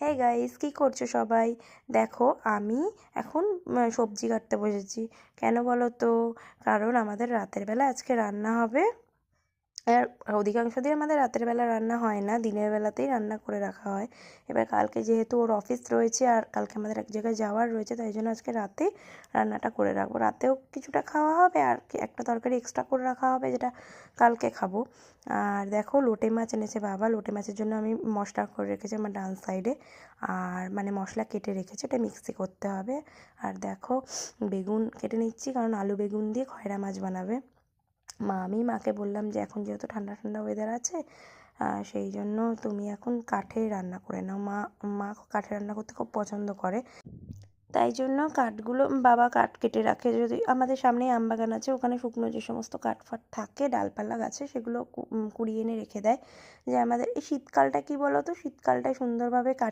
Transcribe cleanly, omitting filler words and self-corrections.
Hey guys, কি করছো সবাই? দেখো, আমি এখন সবজি কাটতে বসেছি। কেন বলো তো? কারণ আমাদের রাতের বেলা আজকে রান্না হবে। আর অধিকাংশ দিন আমাদের রাতের বেলা রান্না হয় না, দিনের বেলাতেই রান্না করে রাখা হয়। এবার কালকে যেহেতু ওর অফিস রয়েছে আর কালকে আমাদের এক জায়গায় যাওয়ার রয়েছে, তাই জন্য আজকে রাতে রান্নাটা করে রাখবো। রাতেও কিছুটা খাওয়া হবে আর একটা তরকারি এক্সট্রা করে রাখা হবে, যেটা কালকে খাবো। আর দেখো, লোটে মাছ এনেছে বাবা। লোটে মাছের জন্য আমি মশলা করে রেখেছি আমার ডান সাইডে, আর মানে মশলা কেটে রেখেছি, ওটা মিক্সি করতে হবে। আর দেখো, বেগুন কেটে নিচ্ছি, কারণ আলু বেগুন দিয়ে খয়রা মাছ বানাবে মা। আমি মাকে বললাম যে এখন যেহেতু ঠান্ডা ঠান্ডা ওয়েদার আছে, সেই জন্য তুমি এখন কাঠে রান্না করে নাও। মা মা কাঠে রান্না করতে খুব পছন্দ করে, তাই জন্য কাঠগুলো বাবা কাঠ কেটে রাখে। যদি আমাদের সামনেই আমবাগান আছে, ওখানে শুকনো যে সমস্ত কাঠ ফাট থাকে ডালপালা গাছে, সেগুলো কুড়িয়ে এনে রেখে দেয়। যে আমাদের এই শীতকালটা, কি বলো তো, শীতকালটায় সুন্দরভাবে